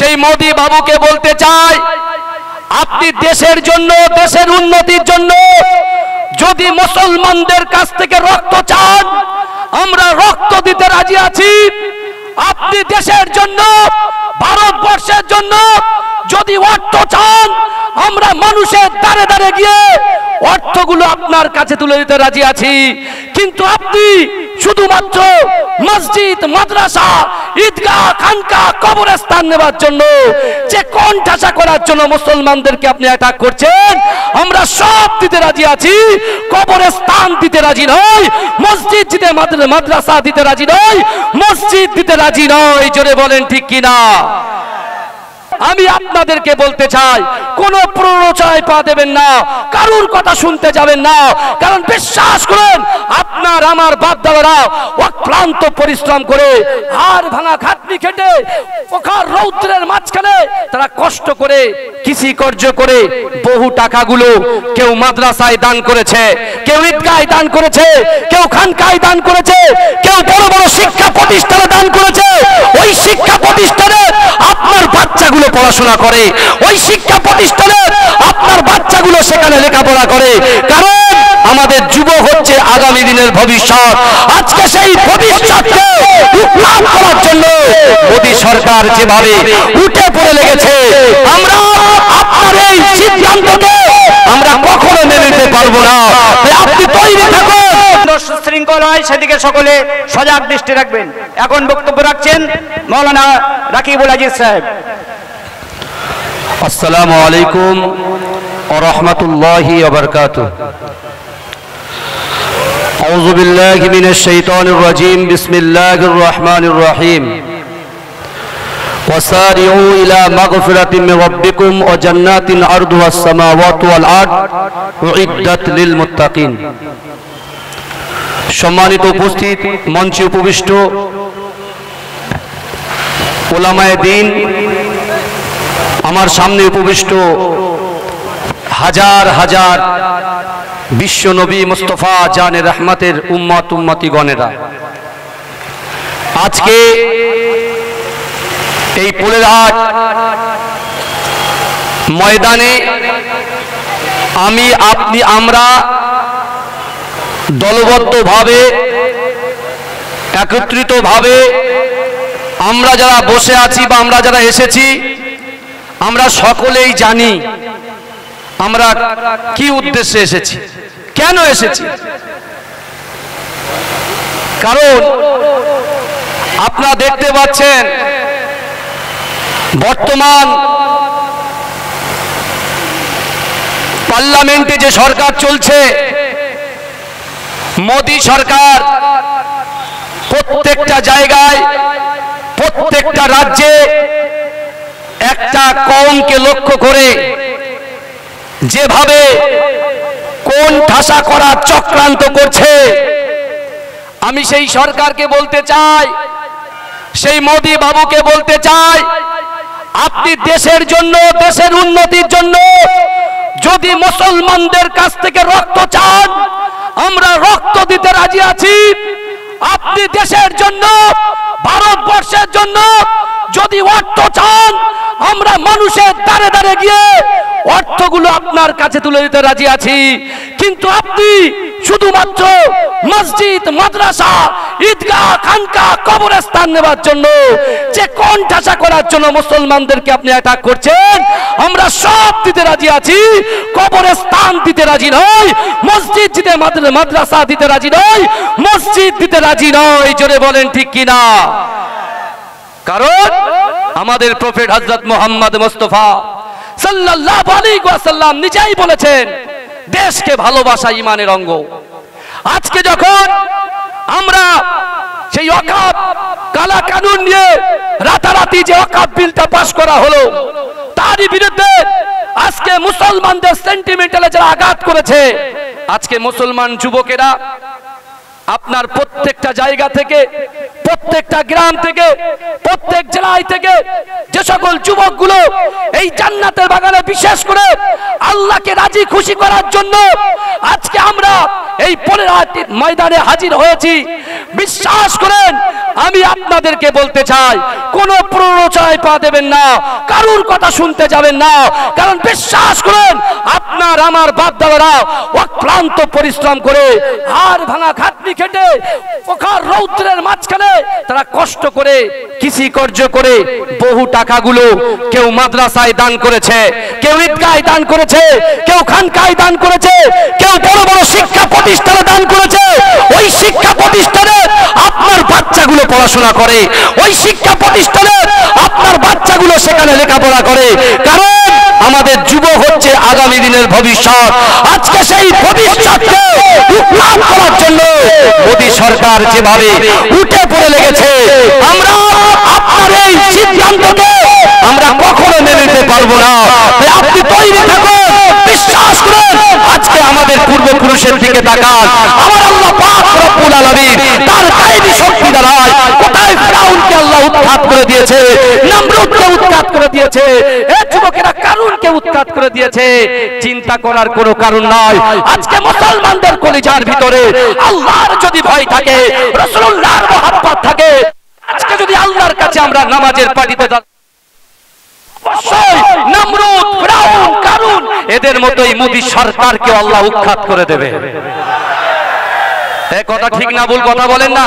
সেই মোদি বাবুকে বলতে চাই, আপনি দেশের জন্য, দেশের উন্নতির জন্য যদি মুসলমানদের কাছ থেকে রক্ত চান, আমরা রক্ত দিতে রাজি আছি। আপনি দেশের জন্য, ভারতবর্ষের জন্য যদি অর্থ চান, আমরা মানুষের দ্বারে দ্বারে গিয়ে অর্থগুলো আপনার কাছে তুলে দিতে রাজি আছি। কিন্তু আপনি শুধুমাত্র মসজিদ, মাদ্রাসা, ঈদগাহ, খানকা, কবরস্থান নেবার জন্য, যে কোণঠাসা করার জন্য মুসলমানদেরকে আপনি অ্যাটাক করছেন, আমরা সব দিতে রাজি আছি। কবরস্থান দিতে রাজি নয়, মসজিদ দিতে, মাদ্রাসা দিতে রাজি নয়, মসজিদ দিতে রাজি নয়। জোরে বলেন ঠিক কিনা? আমি আপনাদেরকে বলতে চাই, কোন প্ররোচনায় পা দেবেন না, কারুর কথা শুনতে যাবেন না। কারণ বিশ্বাস করেন, আপনার আমার বাপ দাদারা অক্লান্ত পরিশ্রম করে, হাড় ভাঙা খাটনি খেটে, ওখার রৌদ্রের মাঝখানে তারা কষ্ট করে, কৃষি কার্য করে বহু টাকাগুলো কেউ মাদ্রাসায় দান করেছে, কেউ ঈদগাহে দান করেছে, কেউ খানকায় দান করেছে, কেউ বড় বড় শিক্ষা প্রতিষ্ঠানে দান করেছে। ওই শিক্ষা প্রতিষ্ঠানে আপনার বাচ্চাগুলো পড়াশোনা করে, ওই শিক্ষা প্রতিষ্ঠানে আপনার বাচ্চাগুলো সেখানে লেখাপড়া করে। কারণ আমাদের যুবক হচ্ছে আগামী দিনের ভবিষ্যৎ। আজকে সেই ভবিষ্যৎকে উৎখাত করার জন্য মোদী সরকার যেভাবে উঠে পড়ে লেগেছে, আমরা আপনার এই সিদ্ধান্তকে আমরা কখনো মেনে নিতে পারবো না। আপনি তৈরি থাকুন, শৃঙ্খল হয় সেদিকে সকলে সজাগ দৃষ্টি রাখবেন। এখন বক্তব্য রাখছেন মৌলানা রাকিবুল আজিজ সাহেব। আসসালামু আলাইকুম ওয়া রাহমাতুল্লাহি ওয়া বারাকাতুহু। আউযু বিল্লাহি মিনাশ শাইতানির রাজীম। বিসমিল্লাহির রহমানির রহিম। ওয়াসারিউ ইলা মাগফিরাতিন মির রাব্বিকুম ওয়া জান্নাতিন আরদুহাস সামাওয়াতু ওয়াল আরদ উইদ্দাত লিল মুত্তাকিন। সম্মানিত উপস্থিত, মঞ্চে উপবিষ্ট উলামায়ে দ্বীন, আমার সামনে উপবিষ্ট হাজার হাজার বিশ্ব নবী মুস্তাফা জানে রহমতের উম্মত উম্মতিগণেরা, আজকে এই পোলেরহাট ময়দানে আমি, আপনি, আমরা দলবদ্ধভাবে, একত্রিতভাবে আমরা যারা বসে আছি বা আমরা যারা এসেছি, আমরা সকলেই জানি আমরা কি উদ্দেশ্যে এসেছি, কেন এসেছি। কারণ আপনারা দেখতে পাচ্ছেন বর্তমান পার্লামেন্টে যে সরকার চলছে, মোদী সরকার প্রত্যেকটা জায়গায়, প্রত্যেকটা রাজ্যে একটা কওমকে লক্ষ্য করে যেভাবে কোন ঠাসা করার চক্রান্ত করছে, আমি সেই সরকারকে বলতে চাই, সেই মোদী বাবুকে বলতে চাই, আপনি দেশের জন্য, দেশের উন্নতির জন্য যদি মুসলমানদের কাছ থেকে রক্ত চান, আমরা রক্ত দিতে রাজি আছি। আপনি দেশের জন্য, ভারতবর্ষের জন্য যদি অর্থ চান, আমরা মানুষের দ্বারে দ্বারে গিয়ে অর্থগুলো আপনার কাছে তুলে দিতে রাজি আছি। কিন্তু আপনি শুধুমাত্র মসজিদ, মাদ্রাসা, ঈদগাহ, খানকা, কবরস্থান নেবার জন্য, যে কোণঠাসা করার জন্য মুসলমানদেরকে আপনি অ্যাটাক করছেন, আমরা সব দিতে রাজি আছি। কবরস্থান দিতে রাজি নয়, মসজিদ দিতে, মাদ্রাসা দিতে রাজি নয়, মসজিদ দিতে রাজি নয়। জোরে বলেন ঠিক কিনা? কারণ আমাদের প্রফেট হযরত মুহাম্মদ মুস্তাফা সাল্লাল্লাহু আলাইহি ওয়াসাল্লাম নিজেই বলেছেন, দেশকে ভালোবাসা ঈমানের অঙ্গ। আজকে যখন আমরা সেই ওয়াকফ কালা কানুন নিয়ে রাতারাতি যে ওয়াকফ বিলটা পাস করা হলো, তারই বিরুদ্ধে আজকে মুসলমানদের সেন্টিমেন্টালে যারা আঘাত করেছে, আজকে মুসলমান যুবকেরা আপনার প্রত্যেকটা জায়গা থেকে, প্রত্যেকটা গ্রাম থেকে, প্রত্যেক জেলায় থেকে যে সকল সকল যুবকগুলো এই জান্নাতের বাগানে বিশেষ করে আল্লাহকে রাজি খুশি করার জন্য আজকে আমরা এই পনেরোহাটির ময়দানে হাজির হয়েছি। বিশ্বাস করেন, আমি আপনাদেরকে বলতে চাই, কোনো প্ররোচনায় পা দেবেন না, কারুর কথা শুনতে যাবেন না। কারণ বিশ্বাস করেন, আপনার আমার বাপ দাদারা অক্লান্ত পরিশ্রম করে হাড় ভাঙা খাটনি খেটে প্রখর রৌদ্রের মাঝখানে তারা কষ্ট করে কৃষি কার্য করে বহু টাকাগুলো কেউ মাদ্রাসায় দান করেছে, কেউ ঈদগাহে দান করেছে, কেউ খানকায় দান করেছে, কেউ বড় বড় শিক্ষা প্রতিষ্ঠানে দান করেছে। ওই শিক্ষা প্রতিষ্ঠানে আপনার বাচ্চাগুলো পড়াশোনা করে, ওই শিক্ষা প্রতিষ্ঠানে আপনার বাচ্চাগুলো সেখানে লেখাপড়া করে। কারণ আমাদের যুব হচ্ছে আগামী দিনের ভবিষ্যৎ। আজকে সেই ভবিষ্যৎকে উৎখাত করার জন্য মোদী সরকার যেভাবে উঠে পড়ে লেগেছে, আমরা আপনার এই সিদ্ধান্তকে আমরা কখনো মেনে নিতে পারবো না। আপনি তৈরি থাকুন, বিশ্বাস করুন। আজকে আমাদের পূর্বপুরুষের দিকে তাকান, আমার আল্লাহ পাক রব্বুল আলামিন তার গায়েবী শক্তি দ্বারা কোথায় ফিরাউনকে আল্লাহ উৎখাত করে দিয়েছে, নমরুদকে উৎখাত করে দিয়েছে, এই যুবকেরা কারুনকে উৎখাত করে দিয়েছে। চিন্তা করার কোনো কারণ নাই। আজকে মুসলমানদের কলিজার ভিতরে আল্লাহর যদি ভয় থাকে, রাসূলুল্লাহর মহব্বত থাকে, আজকে যদি আল্লাহর কাছে আমরা নামাজের পাটিতে নমরুদ, ফিরাউন, কারুন এদের মতোই মোদী সরকারকে আল্লাহ উৎখাত করে দেবে। এই কথা ঠিক না ভুল কথা বলেন না?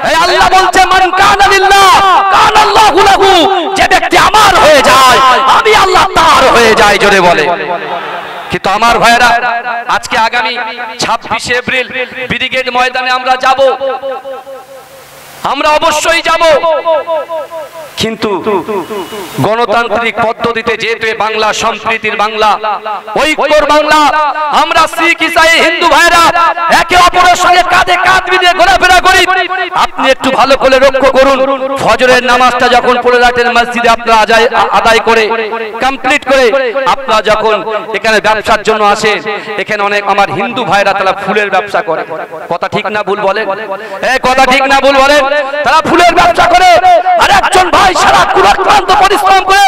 এই আল্লাহ বলছে, মান কানা লিল্লাহ কানা আল্লাহু লাহু, যে ব্যক্তি আমার হয়ে যায় আমি আল্লাহ তার হয়ে যাই। জোরে বলে। কিন্তু আমার ভাইরা, আজকে আগামী 26শে এপ্রিল ব্রিগেড ময়দানে আমরা যাব, আমরা অবশ্যই যাব। কিন্তু গণতান্ত্রিক পদ্ধতিতে, যেহেতু বাংলা সম্প্রীতির বাংলা, ঐক্যর বাংলা, আমরা শিখ ইসাই হিন্দু ভাইরা একে অপরের সঙ্গে কাঁধে কাঁধ মিলিয়ে ঘোরাফেরা করি। আপনি একটু ভালো করে লক্ষ্য করুন, ফজরের নামাজটা যখন পনেরোহাটের মসজিদে আপনারা আদায় করে কমপ্লিট করে আপনারা যখন এখানে ব্যবসার জন্য আসেন, এখানে অনেক আমার হিন্দু ভাইরা তারা ফুলের ব্যবসা করে। কথা ঠিক না ভুল বলেন? এই কথা ঠিক না ভুল বলেন? তারা ফুলের ব্যবসা করে, আর একজন ভাই সারা কুরাক্রান্ত পরিশ্রম করে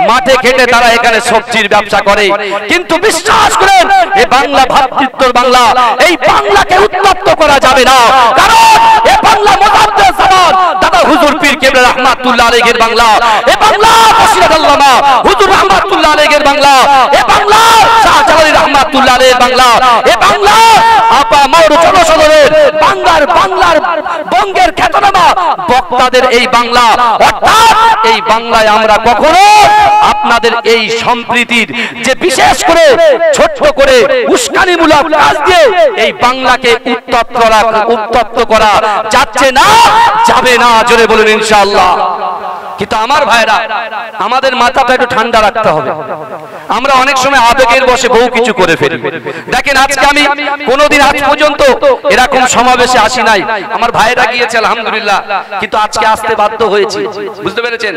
মাঠে খেটে তারা এখানে সবজির ব্যবসা করে। কিন্তু বিশ্বাস করেন, এই বাংলা ভাতৃত্বর বাংলা, এই বাংলাকে উত্তপ্ত করা যাবে না। কারণ এই বাংলা মুজাদ্দেদ জামান দাদা হুজুর পীর কেবলা রাহমাতুল্লাহ আলাইহির বাংলা, এই বাংলা বসিরত আল্লামা হুজুর রাহমাতুল্লাহ আলাইহির বাংলা, এই বাংলা শাহজালালী রাহমাতুল্লাহ আলাইহির বাংলা, এই বাংলা আপা মাওরু জনসদরের বাংলার বঙ্গের খ্যাতনামা বক্তাদের এই বাংলা। অর্থাৎ এই বাংলায় আমরা কখনো আপনাদের এই সম্প্রীতির যে বিশেষ করে ছোট করে উস্কানিমূলক কাজ দিয়ে এই বাংলাকে উত্তপ্ত করা যাচ্ছে না, যাবে না। জোরে বলুন ইনশাআল্লাহ। কিন্তু আমার ভাইরা, আমাদের মাথাটা একটু ঠান্ডা রাখতে হবে। আমরা অনেক সময় আবেগের বশে বহু কিছু করে ফেলি। দেখেন, আজকে আমি কোনোদিন আজ পর্যন্ত এরকম সমাবেশে আসি নাই। আমার ভাইরা গিয়েছে আলহামদুলিল্লাহ, কিন্তু আজকে আসতে বাধ্য হয়েছি। বুঝতে পেরেছেন?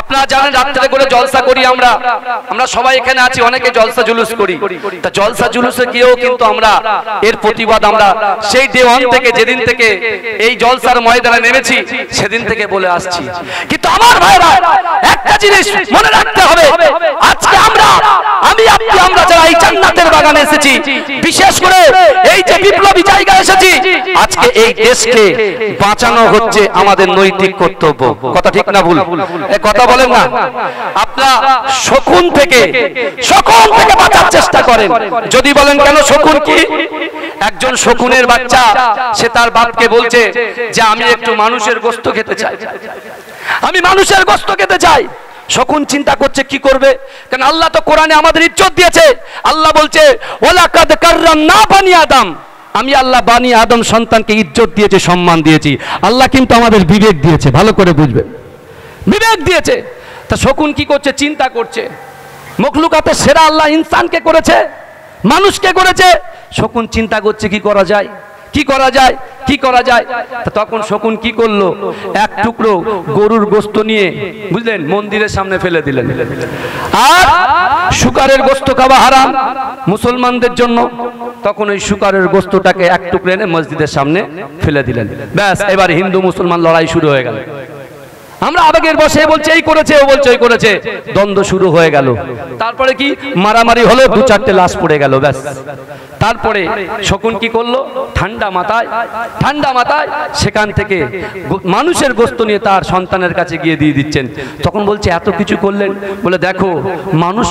আপনারা জানেন রাত্রে করে জলসা করি আমরা সবাই এখানে আছি, অনেকে জলসা জুলুস করি। তা জলসা জুলুসে গিয়েও কিন্তু আমরা এর প্রতিবাদ আমরা সেই ডে ওয়ান থেকে, যেদিন থেকে এই জলসার ময়দানে নেমেছি সেদিন থেকে বলে আসছি। কিন্তু আমার ভাইরা, একটা জিনিস মনে রাখতে হবে, আজকে আমরা যারা এই জান্নাতের বাগানে এসেছি, বিশেষ করে এই যে বিপ্লবী জায়গায় এসেছি, আজকে এই দেশকে বাঁচানো হচ্ছে আমাদের নৈতিক কর্তব্য। কথা ঠিক না ভুল? এই কথা বলেন না? আপনারা শকুন থেকে বাঁচার চেষ্টা করেন। যদি বলেন কেন, শকুন কি? একজন শকুনের বাচ্চা, সে তার বাপকে বলছে যে আমি একটু মানুষের গোশত খেতে চাই, আমি মানুষের গোশত খেতে চাই। শকুন চিন্তা করছে কি করবে, কারণ আল্লাহ তো কোরআনে আমাদের ইজ্জত দিয়েছে। আল্লাহ বলছে ওয়ালাকাদ কাররামনা বানি আদম, আমি আল্লাহ বানি আদম সন্তানকে ইজ্জত দিয়েছি, সম্মান দিয়েছি। আল্লাহ কিন্তু আমাদের বিবেক দিয়েছে, ভালো করে বুঝবেন, বিবেক দিয়েছে। তা শকুন কি করছে? চিন্তা করছে, মখলুকাতের সেরা আল্লাহ ইনসানকে করেছে, মানুষকে করেছে। শকুন চিন্তা করছে কি করা যায়, কি করা যায়, কি করা যায়। তখন শকুন কি করলো? এক টুকরো গরুর গোশত নিয়ে, বুঝলেন, মন্দিরের সামনে ফেলে দিলেন। আর শুকরের গোশত খাওয়া হারাম মুসলমানদের জন্য। তখন ওই শুকরের গোশতটাকে এক টুকরো এনে মসজিদের সামনে ফেলে দিলেন। ব্যাস, এবার হিন্দু মুসলমান লড়াই শুরু হয়ে গেল। আমরা আবেগের বসে বলছে এই করেছে, ও বলছে ওই করেছে, দ্বন্দ্ব শুরু হয়ে গেল। তারপরে কি মারামারি হলো, 2-4টে লাশ পড়ে গেল, ব্যাস। তারপরে শকুন কি করলো, ঠান্ডা মাথায় সেখান থেকে মানুষের গোশত নিয়ে তার সন্তানের কাছে গিয়ে দিয়ে দিচ্ছেন। তখন বলছে এত কিছু করলেন, বলে দেখো মানুষ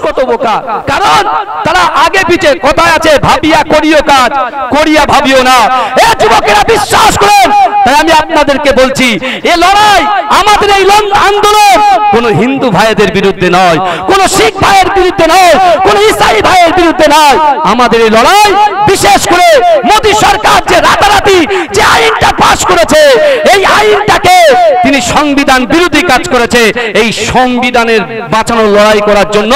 কত বোকা, কারণ তারা আগে পিছে কথায় আছে, ভাবিয়া করিও কাজ, করিয়া ভাবিও না। এ যুবকেরা বিশ্বাস করুন, তাই আমি আপনাদেরকে বলছি, এই লড়াই, আমাদের এই আন্দোলন কোন হিন্দু ভাইদের বিরুদ্ধে নয়, কোন শিখ ভাইয়ের বিরুদ্ধে নয়, কোন ইসাই ভাইয়ের বিরুদ্ধে নয়। আমাদের এই লড়াই বিশেষ করে মোদী সরকার যে রাতারাতি যে আইনটা পাস করেছে, এই আইনটাকে তিনি সংবিধান বিরোধী কাজ করেছে। এই সংবিধানের বাঁচানোর লড়াই করার জন্য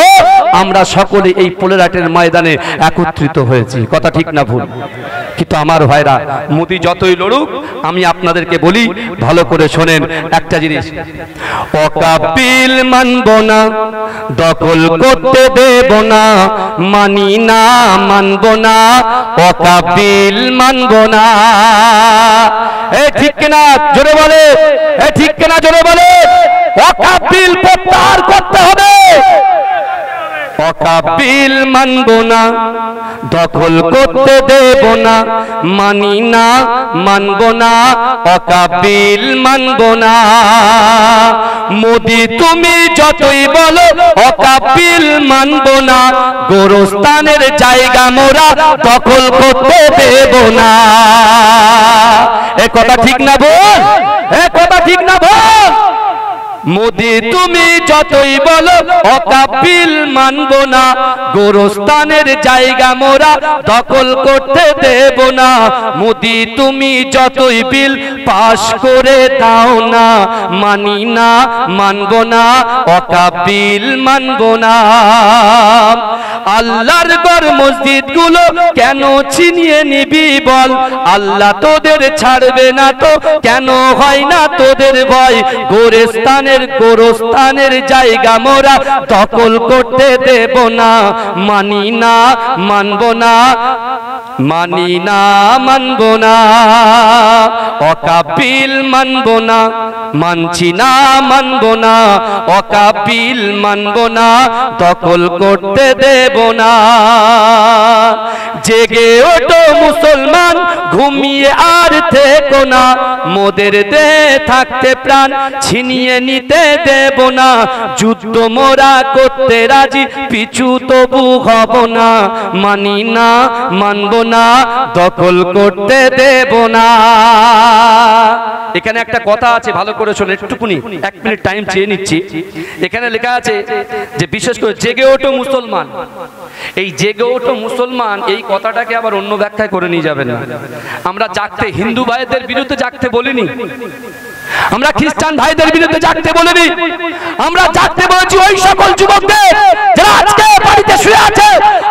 আমরা সকলে এই পোলেরাটের ময়দানে একত্রিত হয়েছি। কথা ঠিক না ভুল? কিন্তু আমার ভাইরা, মোদী যতই লড়ুক, আমি আপনাদেরকে বলি ভালো করে শোনেন একটা জিনিস, অকাপিল মানব না, দখল করতে দেব না, মানি না, মানব না, অকাপিল মানব না। এ ঠিক কিনা জোরে বলে, এ ঠিক কিনা জোরে বলে। অকাপিল প্রত্যাহার করতে হবে, অকাপিল মানব না, দখল করতে দেব না, মানি না, মানব না, অকাপিল মানব না। মোদি তুমি যতই বলো অকাপিল মানব না, গোরস্থানের জায়গা মোরা দখল করতে দেব না। এ কথা ঠিক না বল, এ কথা ঠিক না বল। মোদি তুমি যতই বলো অকাপিল মানব না, গোরস্থানের জায়গা মোরা দখল করতে দেব না। মোদি তুমি যতই বিল পাশ করে দাও না, মানি না, মানব না, অকাপিল মানব না। আল্লাহর ঘর মসজিদ গুলো কেন ছিনিয়ে নিবি বল, আল্লাহ তোদের ছাড়বে না তো কেন হয় না তোদের ভয়। গোরস্থানের জায়গা মোরা দখল করতে দেব না, মানি না, মানব না, মানি না, মানব না, অকাপিল মানব না, মানছি না, মানব না, অকাপিল মানব না, দখল করতে দেব না। জেগে ওঠো মুসলমান, ঘুমিয়ে আর থেকো না, মোদের দে থাকতে প্রাণ ছিনিয়ে নিতে দেব না। যুদ্ধ মোরা করতে রাজি, পিছু তবু হব না, মানি না, মানব না, দখল করতে দেব না। এখানে একটা কথা আছে, ভালো করে শোনো, একটুকুনি 1 মিনিট টাইম চেয়ে নিচ্ছি। এখানে লেখা আছে যে বিশেষ করে জেগে ওঠো মুসলমান। এই জেগে ওঠো মুসলমান, এই কথাটাকে আবার অন্য ব্যাখ্যায় করে নিয়ে যাবেন না। আমরা জাগতে, হিন্দু ভাইদের বিরুদ্ধে জাগতে বলিনি, আমরা খ্রিস্টান ভাইদের বিরুদ্ধে জাগতে বলিনি, আমরা জাগতে বলেছি ওই সকল যুবকদের যারা আজকে বাড়িতে শুয়ে আছে।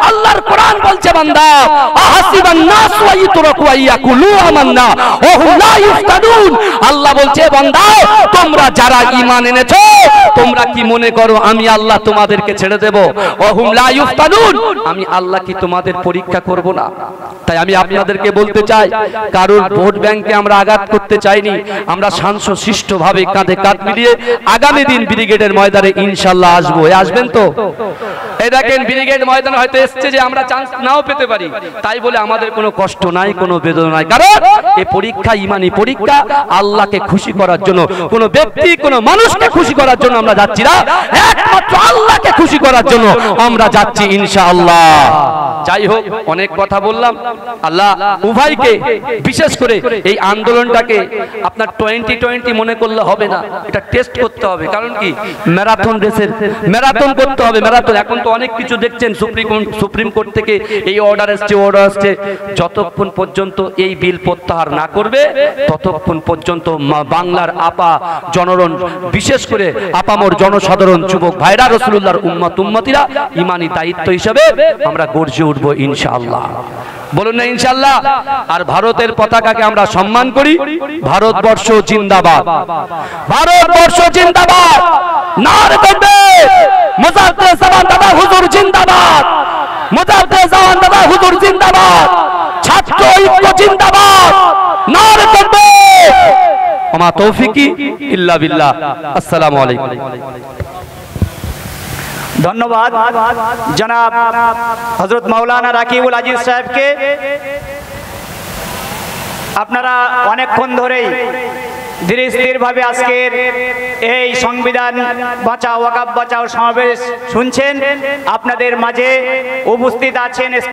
আল্লাহর কোরআন বলছে, বান্দা আহাসিবান নাস ওয়া ইতরাকু ইয়াকুলু আমান্না ওয়া হুম লা ইফতানুন। আল্লাহ বলছে, বান্দা তোমরা যারা ঈমান এনেছো, তোমরা কি মনে করো আমি আল্লাহ তোমাদেরকে ছেড়ে দেব? ওয়া হুম লা ইফতানুন, আমি আল্লাহ কি তোমাদের পরীক্ষা করব না? তাই আমি আপনাদেরকে বলতে চাই, কারোর ভোট ব্যাংকে আমরা আঘাত করতে চাইনি। আমরা শান্তশিষ্টভাবে কাঁধে কাঁধ মিলিয়ে আগামী দিন ব্রিগেডের ময়দানে ইনশাআল্লাহ আসবো। আসবেন তো? এই দেখেন ব্রিগেড ময়দানে হয়তো এসছে যে আমরা চান্স নাও পেতে পারি, তাই বলে আমাদের কোনো কষ্ট নাই, কোনো বেদনা নাই। কারণ এই পরীক্ষা ইমানি পরীক্ষা, আল্লাহকে খুশি করার জন্য, কোনো ব্যক্তি কোনো মানুষকে খুশি করার জন্য আমরা যাচ্ছি না, একমাত্র আল্লাহকে খুশি করার জন্য আমরা যাচ্ছি ইনশাআল্লাহ। যাই হোক, অনেক কথা বললাম। আল্লাহ উভয়কে, বিশেষ করে এই আন্দোলনটাকে আপনার 2020 মনে করলে হবে না, এটা টেস্ট করতে হবে। কারণ কি, ম্যারাথন রেসের ম্যারাথন করতে হবে, ম্যারাথন। এখন তো অনেক কিছু দেখছেন, সুপ্রিম কোর্ট থেকে এই অর্ডার আসছে, যতক্ষণ পর্যন্ত এই বিল প্রত্যাহার না করবে ততক্ষণ পর্যন্ত বাংলার আপা জনগণ, বিশেষ করে আপামর জনসাধারণ যুবক ভাইরা, রাসূলুল্লাহর উম্মতিরা ইমানি দায়িত্ব হিসেবে আমরা গর্জে উঠবো ইনশাআল্লাহ। বলুন না ইনশাআল্লাহ। আর ভারতের পতাকাকে আমরা সম্মান করি। ভারতবর্ষ জিন্দাবাদ, ভারতবর্ষ জিন্দাবাদ। নারে তাকবীর, মুজাদ্দেদ জামান দাদা হুজুর জিন্দাবাদ, মুজাদ্দেদ জামান দাদা হুজুর জিন্দাবাদ, ছাত্র ঐক্য জিন্দাবাদ। নারে তাকবীর, ওমা তৌফিকি ইল্লা বিল্লাহ। আসসালামু আলাইকুম। ধন্যবাদ জনাব হযরত মাওলানা রাকিবুল আজিজ সাহেবকে। আপনারা অনেকক্ষণ ধরেই ধীরে স্থিরভাবে আজকের এই সংবিধান বাঁচাও ওয়াকফ বাঁচাও সমাবেশ শুনছেন। আপনাদের মাঝে উপস্থিত আছেন